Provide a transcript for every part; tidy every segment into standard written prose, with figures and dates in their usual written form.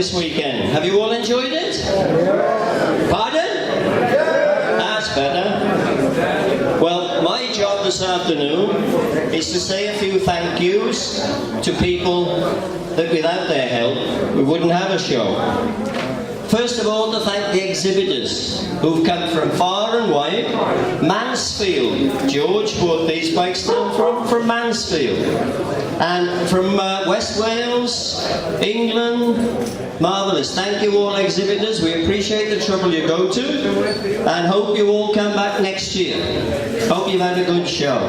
this weekend. Have you all enjoyed it? Pardon? That's better. Well, my job this afternoon is to say a few thank yous to people that without their help we wouldn't have a show. First of all, to thank the exhibitors who've come from far and wide. Mansfield, George brought these bikes down from Mansfield. And from West Wales, England, marvellous. Thank you all exhibitors, we appreciate the trouble you go to and hope you all come back next year. Hope you've had a good show.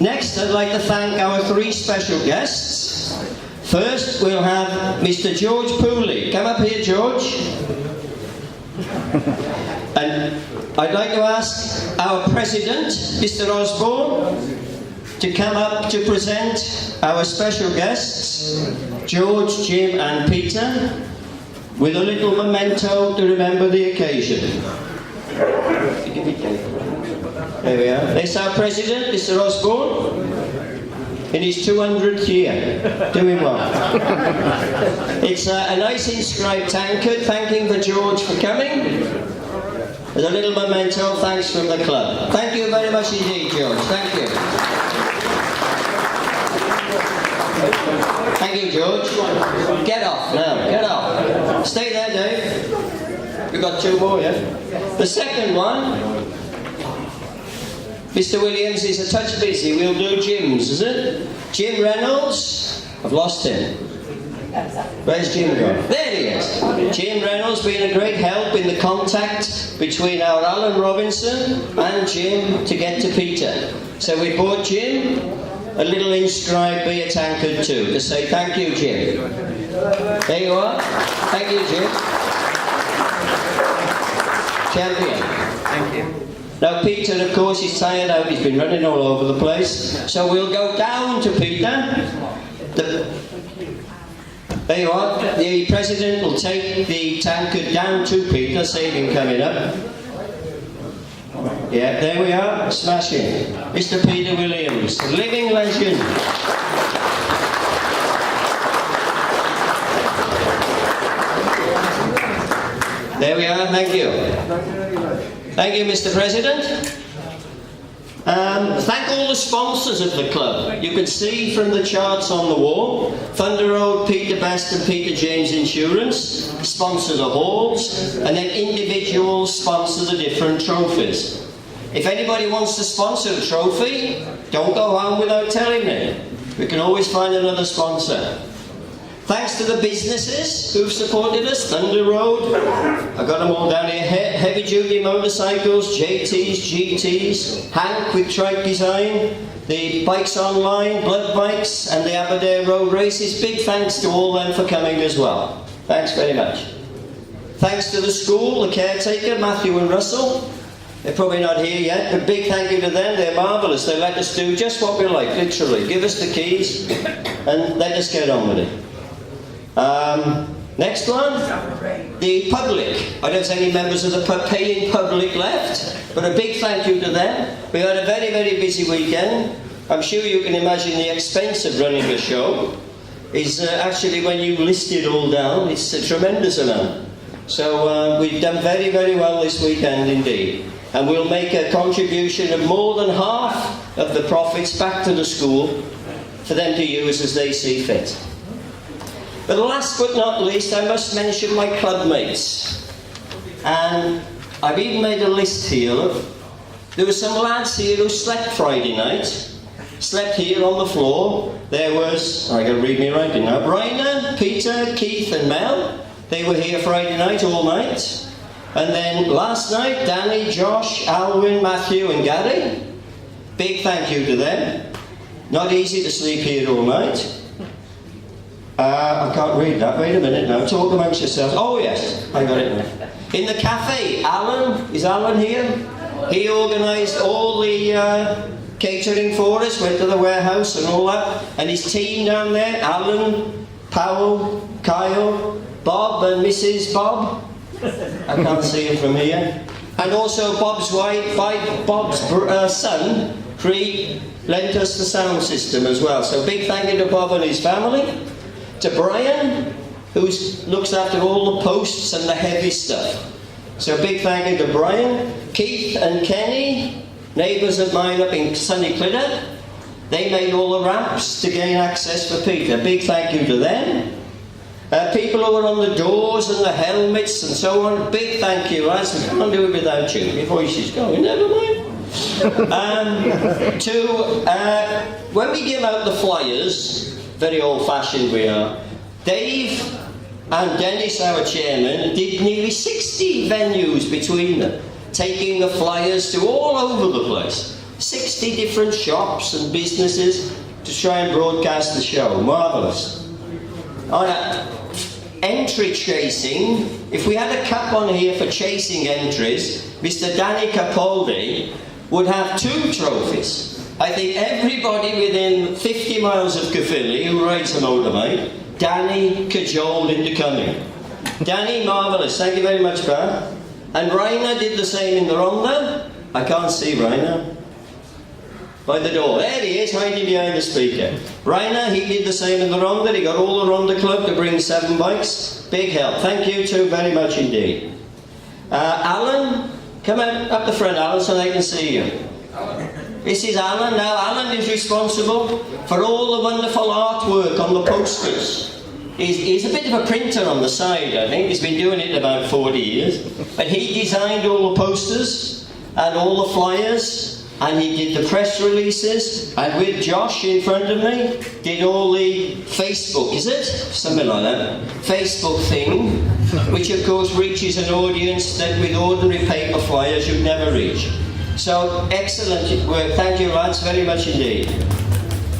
Next, I'd like to thank our three special guests. First, we'll have Mr. George Pooley. Come up here, George. And I'd like to ask our President, Mr. Osborne, to come up to present our special guests, George, Jim and Peter, with a little memento to remember the occasion. There we are. There's our President, Mr. Osborne. In his 200th year, doing well. It's a nice inscribed tankard, thanking for George for coming. There's a little memento, thanks from the club. Thank you very much indeed, George. Thank you. Thank you, George. Get off now, get off. Stay there, Dave. We've got two more, yeah? The second one, Mr. Williams is a touch busy. We'll do Jim's, is it? Jim Reynolds. I've lost him. Where's Jim gone? There he is. Jim Reynolds being a great help in the contact between our Alan Robinson and Jim to get to Peter. So we bought Jim a little inscribed beer tankard too, to say thank you, Jim. There you are. Thank you, Jim. Champion. Thank you. Now Peter, of course, is tired out, he's been running all over the place. So we'll go down to Peter. There you are. The President will take the tankard down to Peter, save him coming up. Yeah, there we are, smashing. Mr. Peter Williams, living legend. There we are, thank you. Thank you, Mr. President. Thank all the sponsors of the club. You can see from the charts on the wall, Thunder Road, Peter Best and Peter James Insurance sponsor the halls, and then individuals sponsor the different trophies. If anybody wants to sponsor a trophy, don't go home without telling me. We can always find another sponsor. Thanks to the businesses who've supported us, Thunder Road, I've got them all down here, Heavy Duty Motorcycles, JTs, GTs, Hank with Trike Design, the Bikes Online, Blood Bikes and the Aberdare Road Races. Big thanks to all them for coming as well. Thanks very much. Thanks to the school, the caretaker, Matthew and Russell. They're probably not here yet, but big thank you to them, they're marvellous. They let us do just what we like, literally. Give us the keys and let us get on with it. Next one, the public. I don't see any members of the paying public left, but a big thank you to them. We had a very, very busy weekend. I'm sure you can imagine the expense of running a show is actually, when you list it all down, it's a tremendous amount. So we've done very, very well this weekend indeed. And we'll make a contribution of more than half of the profits back to the school for them to use as they see fit. But last but not least, I must mention my club mates. And I've even made a list here. Look. There were some lads here who slept Friday night. Slept here on the floor. There was, I got to read me writing now, Bryna, Peter, Keith and Mel. They were here Friday night, all night. And then last night, Danny, Josh, Alwyn, Matthew and Gary. Big thank you to them. Not easy to sleep here all night. I can't read that. Wait a minute now. Talk amongst yourselves. Oh yes, I got it now. In the cafe, Alan. Is Alan here? He organised all the catering for us. Went to the warehouse and all that. And his team down there, Alan, Powell, Kyle, Bob and Mrs. Bob. I can't see him from here. And also Bob's wife, Bob's son, Creed, lent us the sound system as well. So big thank you to Bob and his family. To Brian, who looks after all the posts and the heavy stuff. So a big thank you to Brian, Keith and Kenny, neighbours of mine up in sunny Clitter. They made all the ramps to gain access for Peter. Big thank you to them. People who were on the doors and the helmets and so on, big thank you, lads. We can't do it without you. Your voice is going, never mind. When we give out the flyers, very old-fashioned we are, Dave and Dennis, our chairman, did nearly 60 venues between them, taking the flyers to all over the place. 60 different shops and businesses to try and broadcast the show. Marvellous. Entry chasing, if we had a cap on here for chasing entries, Mr. Danny Capaldi would have 2 trophies. I think everybody within 50 miles of Caerphilly who rides a motorbike, Danny cajoled into coming. Danny, marvellous, thank you very much, pal. And Rainer did the same in the Ronda. I can't see Rainer. By the door. There he is, hiding behind the speaker. Rainer, he did the same in the Ronda. He got all the Ronda Club to bring 7 bikes. Big help. Thank you two very much indeed. Alan, come up the front, Alan, so they can see you. This is Alan. Now, Alan is responsible for all the wonderful artwork on the posters. He's a bit of a printer on the side, I think. He's been doing it about 40 years. But he designed all the posters and all the flyers. And he did the press releases, and with Josh in front of me, did all the Facebook, is it? Something like that. Facebook thing, which of course reaches an audience that with ordinary paper flyers you'd never reach. So, excellent work. Thank you, lads, very much indeed.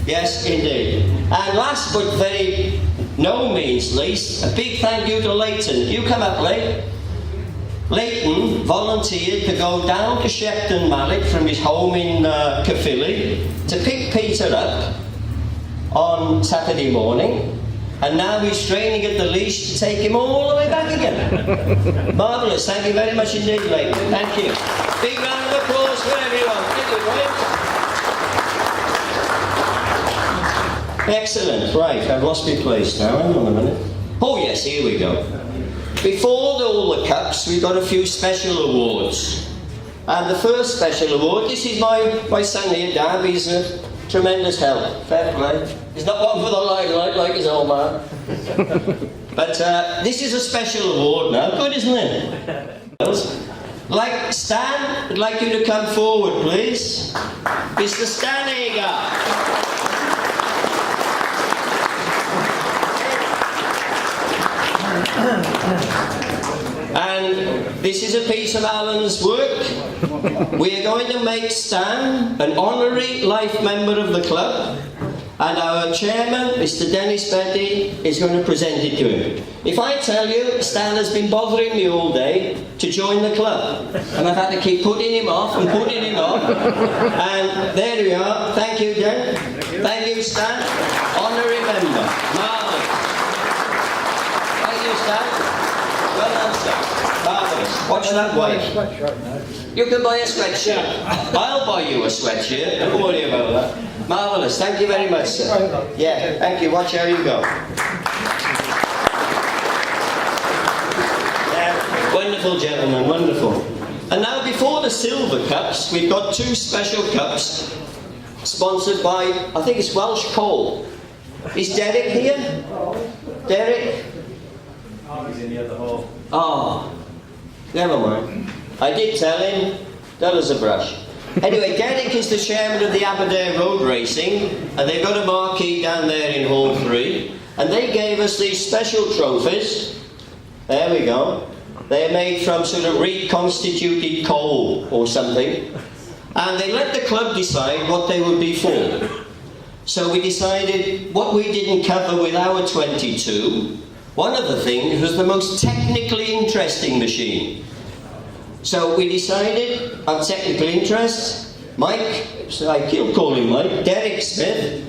Yes, indeed. And last but very no means least, a big thank you to Leighton. You come up, Leighton. Leighton volunteered to go down to Shepton Mallet from his home in Caerphilly to pick Peter up on Saturday morning, and now he's training at the leash to take him all the way back again. Marvellous, thank you very much indeed, Leighton. Thank you. Big round of applause for everyone. Thank you, right? Excellent, right, I've lost my place now, hang on a minute. Oh yes, here we go. Before all the cups, we've got a few special awards. And the first special award, this is my son here, Dab, he's a tremendous help. Fair play. He's not one for the limelight like his old man. But this is a special award now, good isn't it? Like Stan, I'd like you to come forward please. Mr. Stan Hager. And this is a piece of Alan's work. We are going to make Stan an honorary life member of the club, and our chairman, Mr. Dennis Betty, is going to present it to him. If I tell you, Stan has been bothering me all day to join the club, and I've had to keep putting him off and putting him off. And there we are. Thank you, Den. Thank you, Stan. Honorary member. Marvellous. Thank you, Stan. Well done, Stan. Marvellous. Watch that way. You can buy a sweatshirt. I'll buy you a sweatshirt. Don't worry about that. Marvellous. Thank you very much, sir. Yeah, thank you. Watch how you go. Yeah, wonderful, gentlemen. Wonderful. And now, before the silver cups, we've got 2 special cups sponsored by, I think it's Welsh Coal. Is Derek here? Derek? He's in the other hall. Oh, never mind. I did tell him, dull as a brush. Anyway, Derek is the chairman of the Aberdare Road Racing, and they've got a marquee down there in Hall 3, and they gave us these special trophies. There we go. They're made from sort of reconstituted coal or something, and they let the club decide what they would be for. So we decided what we didn't cover with our 22. One of the things was the most technically interesting machine. So we decided on technical interest, Mike, I'll call him Mike, Derek Smith,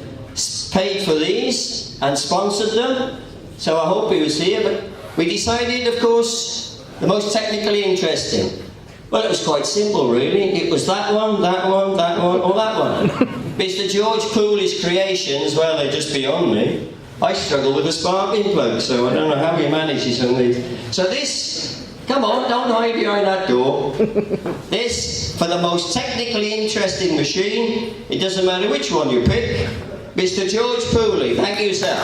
paid for these and sponsored them. So I hope he was here, but we decided, of course, the most technically interesting. Well, it was quite simple, really. It was that one, that one, that one, or that one. Mr. George Pooley's creations, well, they're just beyond me. I struggle with the sparking plug, so I don't know how he manages on these. So this, come on, don't hide behind that door. This, for the most technically interesting machine, it doesn't matter which one you pick, Mr. George Pooley. Thank you, sir.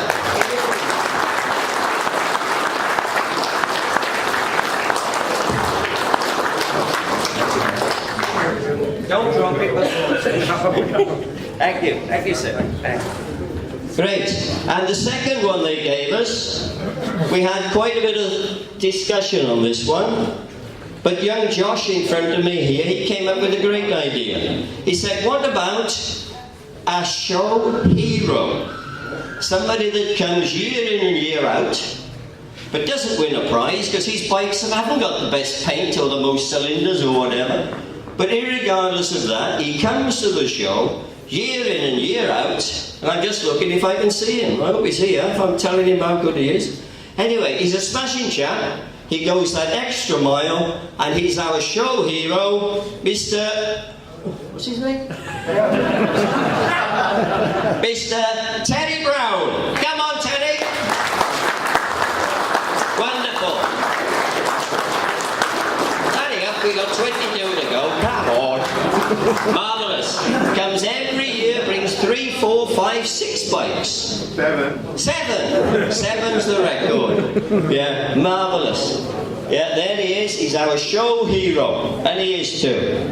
Don't drop it, but thank you, sir. Thank you. Great. And the second one they gave us, we had quite a bit of discussion on this one, but young Josh in front of me here, he came up with a great idea. He said, what about a show hero? Somebody that comes year in and year out, but doesn't win a prize because his bikes haven't got the best paint or the most cylinders or whatever. But irregardless of that, he comes to the show year in and year out, and I'm just looking if I can see him. I hope he's here, if I'm telling him how good he is. Anyway, he's a smashing chap. He goes that extra mile, and he's our show hero, Mr. What's his name? Mr. Terry Brown. Come on, Terry. Wonderful. Hurry up, we got 22 to go. Come on. Marvellous. Comes every year, brings 3, 4, 5, 6 bikes. 7. 7. 7's the record. Yeah, marvellous. Yeah, there he is. He's our show hero. And he is too.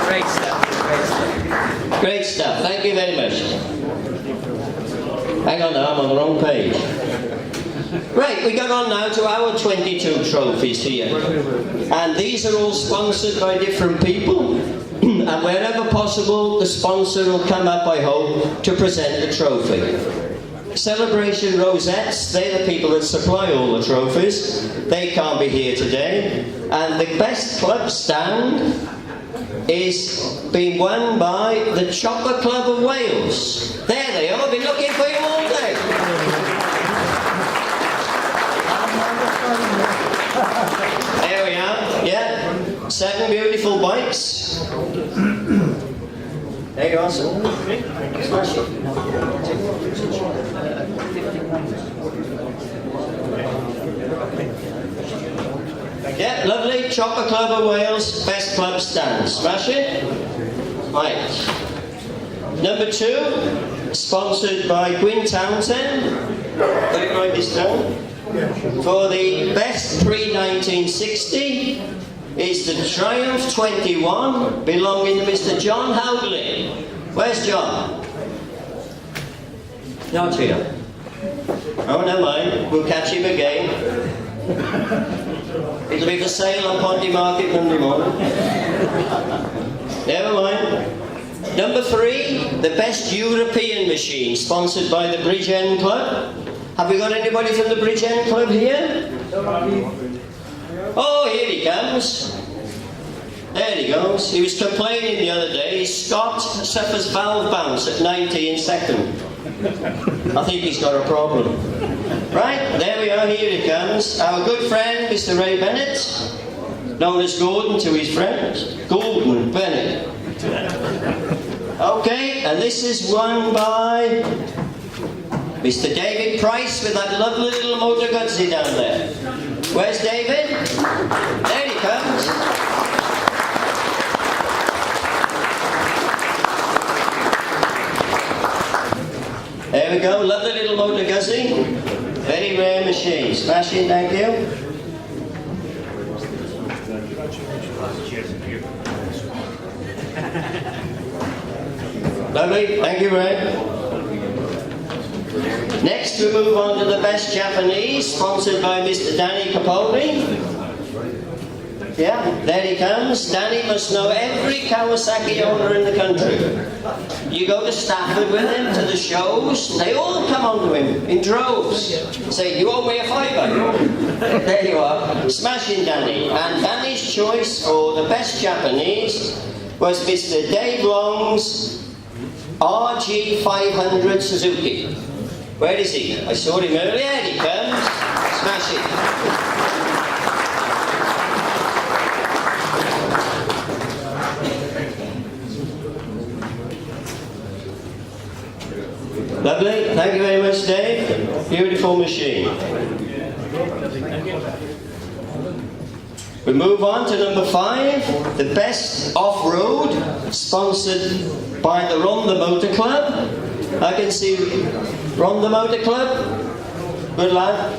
Great stuff. Great stuff. Great stuff. Thank you very much. Hang on now, I'm on the wrong page. Right, we got on now to our 22 trophies here. And these are all sponsored by different people. And wherever possible, the sponsor will come up, I hope, to present the trophy. Celebration Rosettes, they're the people that supply all the trophies. They can't be here today. And the best club stand is being won by the Chopper Club of Wales. There they are, I've been looking for you all day. There we are, yeah. 7 beautiful bikes. There you are, sir. Smash it. Yeah, lovely. Chopper Club of Wales, best club stand. Smash it. Right. Number 2, sponsored by Gwyn Townsend. Can I write this down? For the best pre-1960 is the Triumph 21 belonging to Mr. John Howley. Where's John? Not here. Oh, never mind. We'll catch him again. It'll be for sale on Ponty Market Monday morning. Never mind. Number 3, the best European machine, sponsored by the Bridge End Club. Have we got anybody from the Bridge End Club here? Oh, here he comes. There he goes. He was complaining the other day. Scott suffers valve bounce at 90 seconds. I think he's got a problem. Right, there we are, here he comes. Our good friend, Mr. Ray Bennett, known as Gordon to his friends. Gordon Bennett. Okay, and this is won by Mr. David Price with that lovely little Moto Guzzi down there. Where's David? There he comes. There we go, lovely little Moto Guzzi. Very rare machine. Smashing, thank you. Lovely, thank you, Ray. Next we move on to the best Japanese, sponsored by Mr. Danny Capaldi. Yeah, there he comes. Danny must know every Kawasaki owner in the country. You go to Stafford with him, to the shows, they all come on to him in droves. Say, you owe me a fiver. There you are. Smashing Danny. And Danny's choice for the best Japanese was Mr. Dave Long's RG500 Suzuki. Where is he? I saw him earlier. There he comes. Smash it. Lovely. Thank you very much, Dave. Beautiful machine. We move on to number 5, the best off-road, sponsored by the Ron the Motor Club. I can see Ron the Motor Club. Good lad.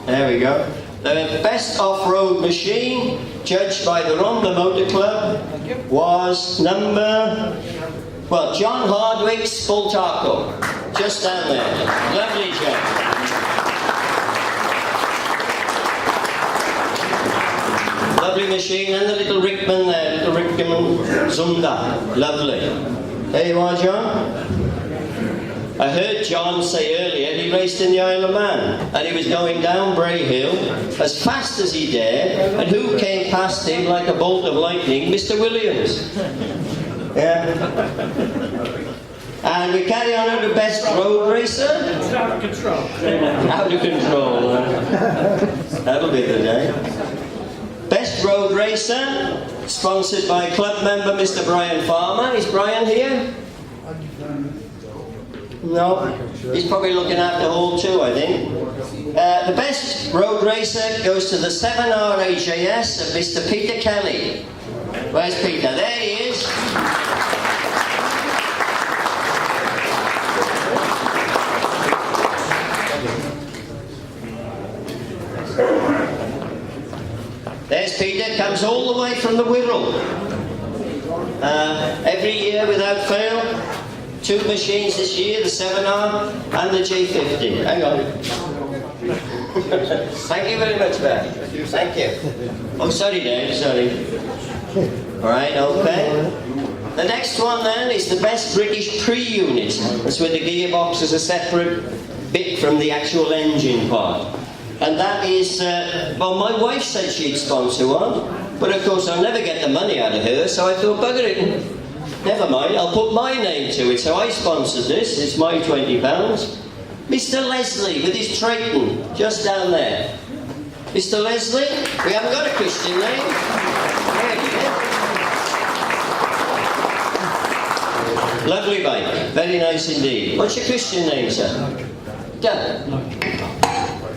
There we go. The best off-road machine, judged by the Ron the Motor Club, was number, well, John Hardwick's Bultaco. Just down there. Lovely job. Lovely machine, and the little Rickman there, little Rickman Zunda. Lovely. There you are, John. I heard John say earlier he raced in the Isle of Man, and he was going down Bray Hill as fast as he dared, and who came past him like a bolt of lightning? Mr. Williams. Yeah. And we carry on to the best road racer. Out of control. Out of control. That'll be the day. Best road racer, sponsored by club member Mr. Brian Farmer. Is Brian here? No, he's probably looking after hole 2, I think. The best road racer goes to the 7R AJS of Mr. Peter Kelly. Where's Peter? There he is. There's Peter, comes all the way from the Wirral. Every year without fail. 2 machines this year, the 7R and the J50. Hang on. Thank you very much, Ben. Thank you. Oh, sorry, Dave, sorry. Alright, okay. The next one then is the best British pre-unit. That's where the gearbox is a separate bit from the actual engine part. And that is, well, my wife said she'd sponsor one, but of course I'll never get the money out of her, so I thought, bugger it. Never mind, I'll put my name to it, so I sponsored this, it's my £20. Mr. Leslie with his Triton, just down there. Mr. Leslie, we haven't got a Christian name. There you go. Lovely bike, very nice indeed. What's your Christian name, sir? Done.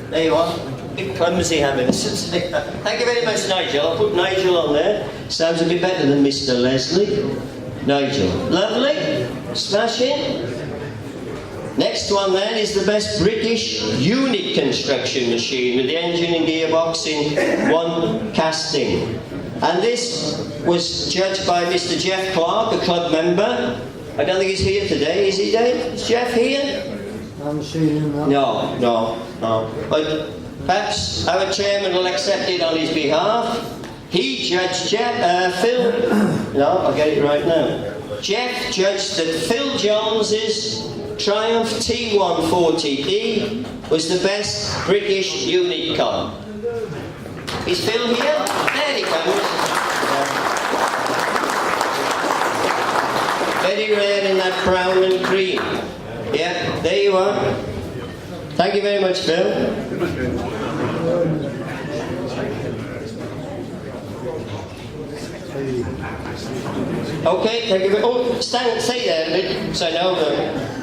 There you are. Big clumsy habits. Thank you very much, Nigel. I'll put Nigel on there. Sounds a bit better than Mr. Leslie. Nigel. Lovely. Smashing. Next one then is the best British unit construction machine with the engine and gearbox in one casting. And this was judged by Mr. Jeff Clark, a club member. I don't think he's here today. Is he, Dave? Is Jeff here? I haven't seen him now. No. But perhaps our chairman will accept it on his behalf. He judged Phil. No, I'll get it right now. Jeff judged that Phil Jones's Triumph T140E was the best British unit car. Is Phil here? There he comes. Very rare in that brown and cream. Yeah, there you are. Thank you very much, Phil. Okay, thank you very much. Oh, stay there a bit, so I know.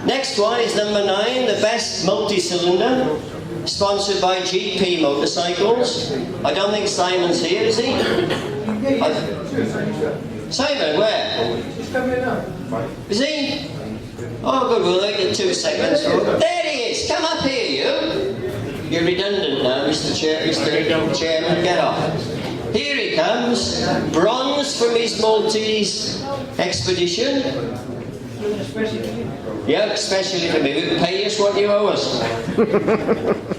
Next one is number 9, the best multi-cylinder, sponsored by GP Motorcycles. I don't think Simon's here, is he? Simon, where? He's coming up. Is he? Oh, good, we'll wait 2 seconds. There he is! Come up here, you! You're redundant now, Mr. Chairman, get off. Here he comes, bronze from his Maltese expedition. Yeah, especially for me. Pay us what you owe us.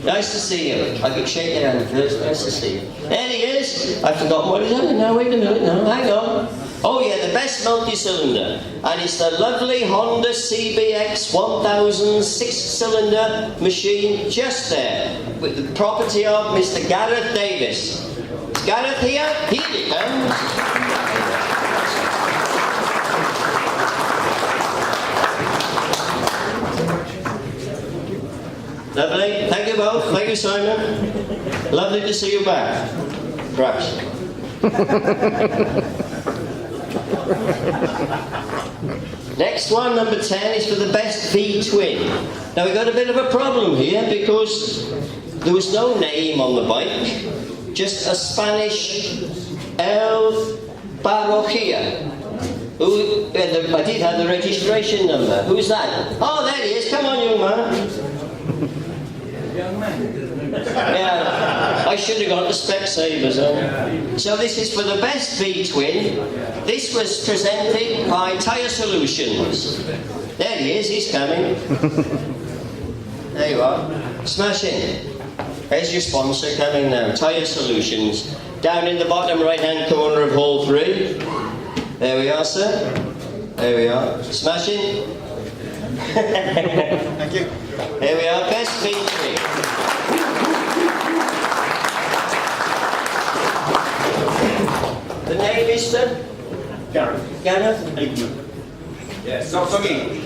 Nice to see you. I could shake your hand first. Nice to see you. There he is. I've forgotten what he's on. Now, wait a minute. No, hang on. Oh yeah, the best multi-cylinder. And it's the lovely Honda CBX 1000 6-cylinder machine just there. With the property of Mr. Gareth Davis. Is Gareth here? Here he comes. Lovely. Thank you both. Thank you, Simon. Lovely to see you back. Perhaps. Next one, number 10, is for the best V-twin. Now we've got a bit of a problem here because there was no name on the bike, just a Spanish El Parroquia. I did have the registration number. Who's that? Oh, there he is. Come on, young man. Yeah, I should have got the Specsavers on. So this is for the best V-twin. This was presented by Tyre Solutions. There he is, he's coming. There you are. Smashing. There's your sponsor coming now, Tyre Solutions. Down in the bottom right-hand corner of Hall 3. There we are, sir. There we are. Smashing. Thank you. There we are, best V-twin. The name is, sir? Gareth. Gareth? Yes, not soggy.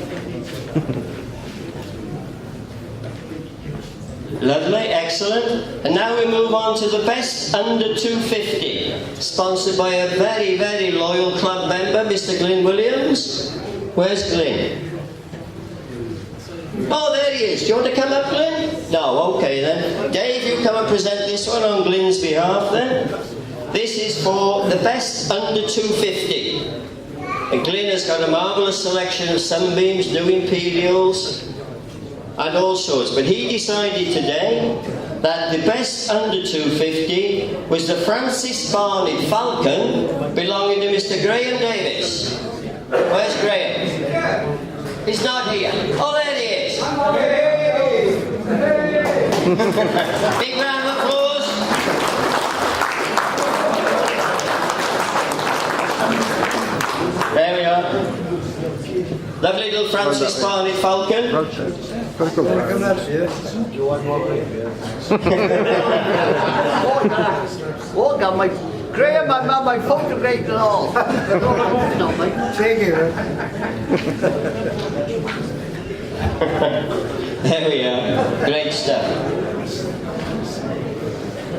Lovely, excellent. And now we move on to the best under 250, sponsored by a very, very loyal club member, Mr. Glyn Williams. Where's Glyn? Oh, there he is. Do you want to come up, Glyn? No, okay then. Dave, you come and present this one on Glyn's behalf then. This is for the best under 250. And Glyn has got a marvellous selection of sunbeams, new Imperials, and all sorts. But he decided today that the best under 250 was the Francis Barnett Falcon belonging to Mr. Graham Davis. Where's Graham? He's not here. Oh, there he is. Big round of applause. There we are. Lovely little Francis Barnett Falcon. What got my Graham, my mum, my photograph and all. Take it. There we are. Great stuff.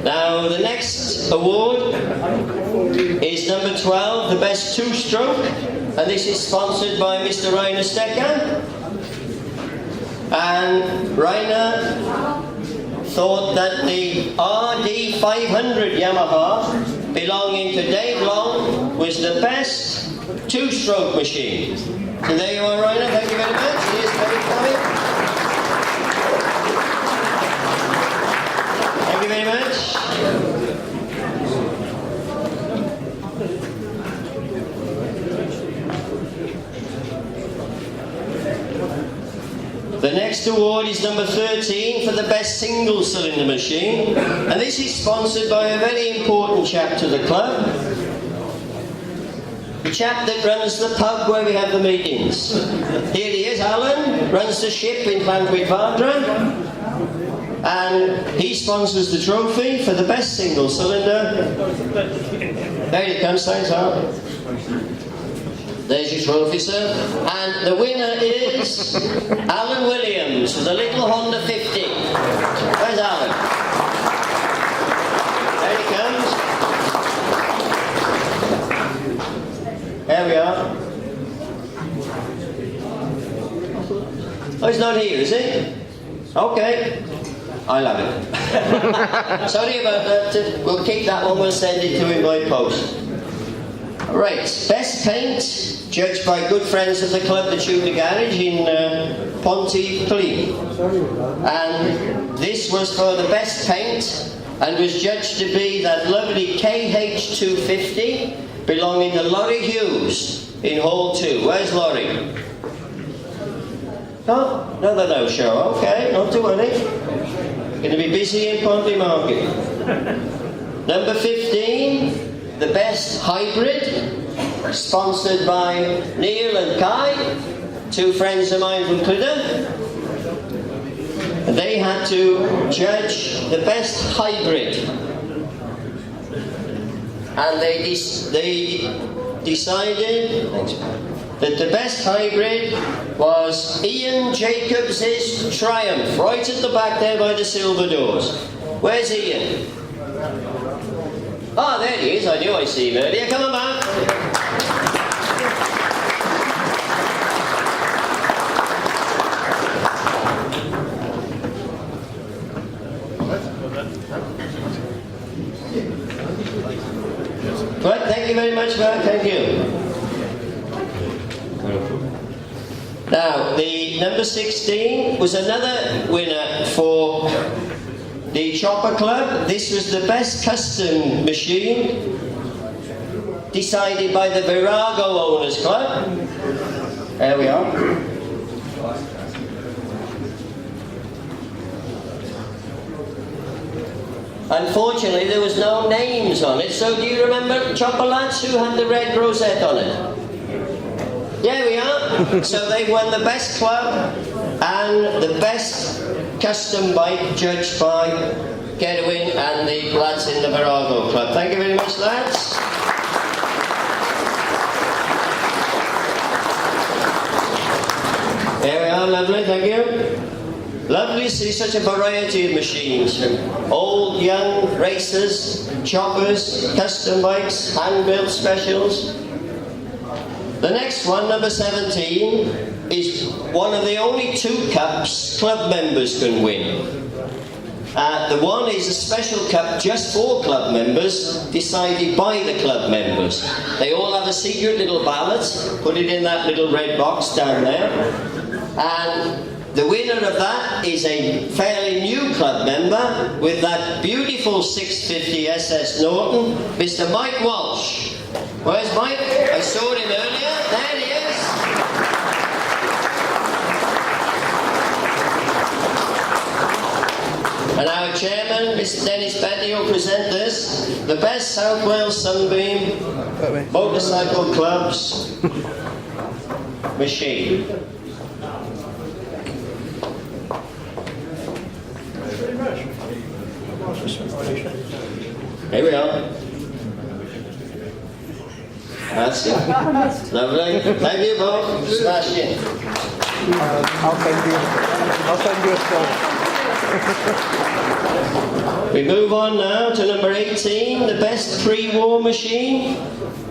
Now the next award is number 12, the best two-stroke, and this is sponsored by Mr. Rainer Stecker. And Rainer thought that the RD 500 Yamaha belonging to Dave Long was the best two-stroke machine. So there you are, Rainer. Thank you very much. Here's Dave coming. Thank you very much. The next award is number 13 for the best single-cylinder machine, and this is sponsored by a very important chap to the club. The chap that runs the pub where we have the meetings. Here he is, Alan, runs the ship in Llandwydfadra, and he sponsors the trophy for the best single-cylinder. There you come, thanks, Alan. There's your trophy, sir. And the winner is Alan Williams with a little Honda 50. Where's Alan? There he comes. There we are. Oh, he's not here, is he? Okay. I love it. Sorry about that. We'll keep that one. We'll send it to him by post. Right, best paint, judged by good friends of the club, the Tudor Garage in Pontyclun. And this was for the best paint, and was judged to be that lovely KH250 belonging to Laurie Hughes in Hall 2. Where's Laurie? Oh, another no-show. Okay, not to worry. Going to be busy in Ponty Market. Number 15. The best hybrid, sponsored by Neil and Kai, two friends of mine from Clidder. They had to judge the best hybrid, and they decided that the best hybrid was Ian Jacobs' Triumph, right at the back there by the silver doors. Where's Ian? Ah, there he is. I knew I'd see him earlier. Come on back. much, Mark. Thank you. Now, the number 16 was another winner for the Chopper Club. This was the best custom machine decided by the Virago Owners Club. There we are. Unfortunately, there was no names on it, so do you remember, Chopper lads, who had the red rosette on it? Yeah, we are. So they won the best club and the best custom bike, judged by Gerwin and the lads in the Virago Club. Thank you very much, lads. There we are, lovely, thank you. Lovely to see such a variety of machines, from old, young, racers, choppers, custom bikes, hand-built specials. The next one, number 17, is one of the only 2 cups club members can win. The one is a special cup just for club members, decided by the club members. They all have a secret little ballot, put it in that little red box down there, and the winner of that is a fairly new club member with that beautiful 650 SS Norton, Mr. Mike Walsh. Where's Mike? I saw him earlier. There he is. And our chairman, Mr. Dennis Betty, will present this, the best South Wales Sunbeam Motorcycle Club's machine. Here we are. That's it. Lovely. Thank you both. Smash in. I'll send you a song. We move on now to number 18, the best pre-war machine,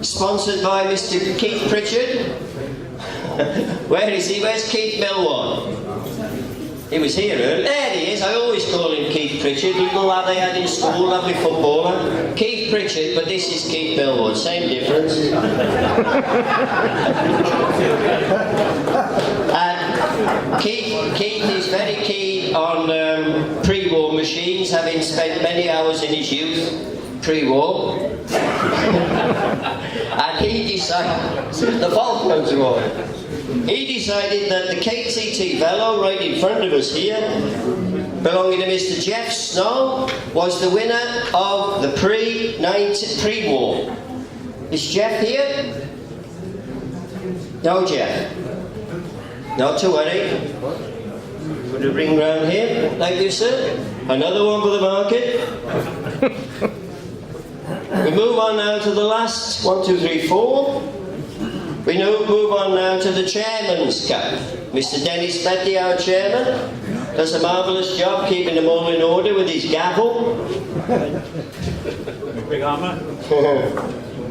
sponsored by Mr. Keith Pritchard. Where is he? Where's Keith Millward? He was here earlier. There he is. I always call him Keith Pritchard. Little lad they had in school, lovely footballer. Keith Pritchard, but this is Keith Millward. Same difference. And Keith is very keen on pre-war machines, having spent many hours in his youth pre-war. And he decided, the fault comes away. He decided that the KTT Velo, right in front of us here, belonging to Mr. Jeff Snow, was the winner of the pre-war. Is Jeff here? No, Jeff. Not to worry. Put a ring round here. Thank you, sir. Another one for the market. We move on now to the last 1, 2, 3, 4. We move on now to the Chairman's Cup. Mr. Dennis Betty, our chairman, does a marvellous job keeping them all in order with his gavel. Big armour.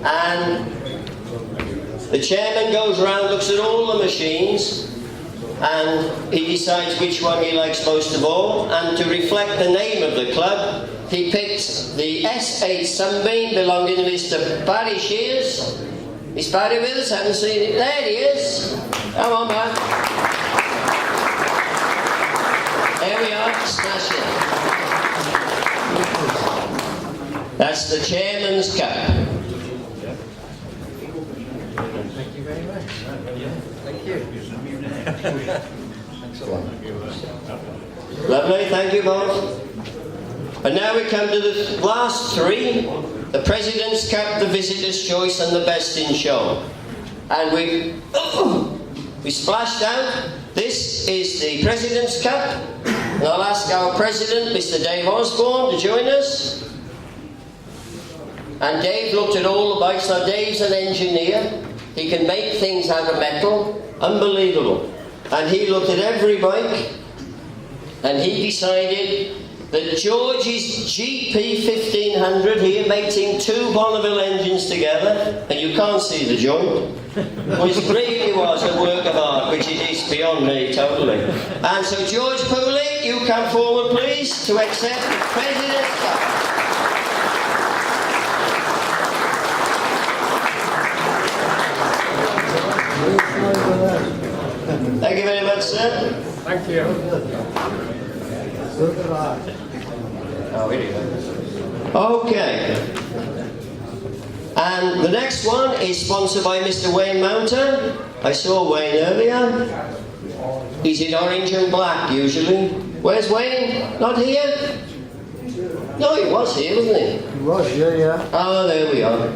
And the chairman goes around, looks at all the machines, and he decides which one he likes most of all. And to reflect the name of the club, he picked the S8 Sunbeam belonging to Mr. Barry Shears. Is Barry with us? I haven't seen it. There he is. Come on, man. There we are. Smash it. That's the Chairman's Cup. Thank you very much. Thank you. Excellent. Lovely. Thank you both. And now we come to the last 3. The President's Cup, the Visitor's Choice, and the Best in Show. And we splashed out. This is the President's Cup. And I'll ask our President, Mr. Dave Osborne, to join us. And Dave looked at all the bikes. Now, Dave's an engineer. He can make things out of metal. Unbelievable. And he looked at every bike, and he decided that George's GP 1500 here, mating 2 Bonneville engines together, and you can't see the joint, really was a work of art, which it is beyond me totally. And so George Pooley, you come forward please to accept the President's Cup. lad, sir. Thank you. Look at that. Oh, here you go. Okay. And the next one is sponsored by Mr. Wayne Mountain. I saw Wayne earlier. He's in orange and black usually. Where's Wayne? Not here? No, he was here, wasn't he? He was, yeah. Oh, there we are.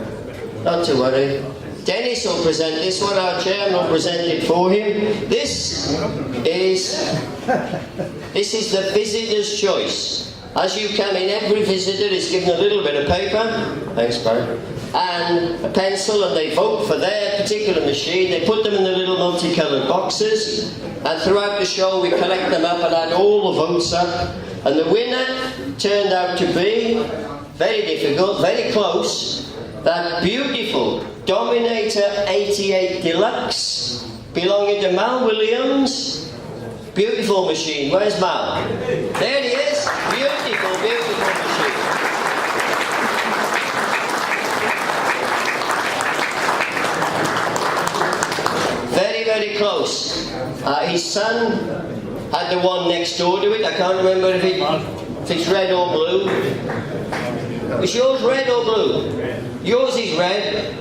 Not to worry. Dennis will present this one, our chairman will present it for him. This is the visitor's choice. As you come in, every visitor is given a little bit of paper, thanks Barry, and a pencil, and they vote for their particular machine. They put them in the little multicoloured boxes, and throughout the show we collect them up and add all the votes up, and the winner turned out to be, very difficult, very close, that beautiful Dominator 88 Deluxe belonging to Mal Williams. Beautiful machine. Where's Mal? There he is. Beautiful, beautiful machine. Very, very close. His son had the one next door to it. I can't remember if it's red or blue. Is yours red or blue? Yours is red.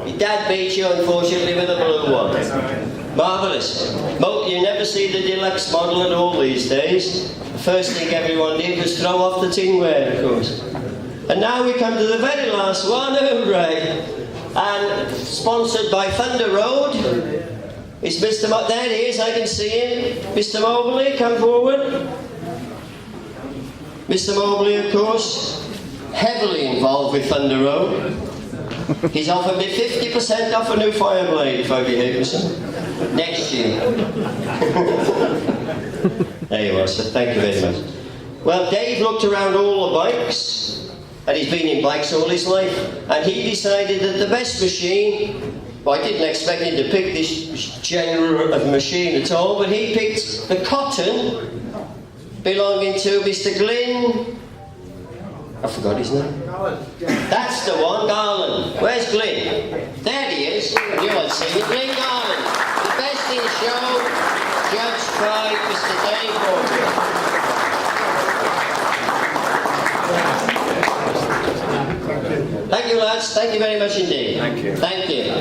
Your dad beat you, unfortunately, with a blue one. Marvellous. You never see the deluxe model at all these days. The first thing everyone did was throw off the tinware, of course. And now we come to the very last one, hooray! And sponsored by Thunder Road is Mr. There he is, I can see him. Mr. Mobley, come forward. Mr. Mobley, of course, heavily involved with Thunder Road. He's offered me 50% off a new Fireblade if I behave myself. Next year. There you are, sir. Thank you very much. Well, Dave looked around all the bikes, and he's been in bikes all his life, and he decided that the best machine, well, I didn't expect him to pick this genre of machine at all, but he picked the Cotton belonging to Mr. Glyn. I forgot his name. That's the one, Garland. Where's Glyn? There he is. You all see it. Glyn Garland. The best in show, judged by Mr. Dave Morgan. Thank you, lads. Thank you very much indeed. Thank you. Thank you.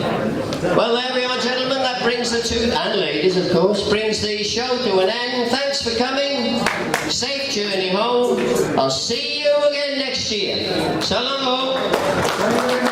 Well, there we are, gentlemen. That brings the and ladies, of course, brings the show to an end. Thanks for coming. Safe journey home. I'll see you again next year. So long.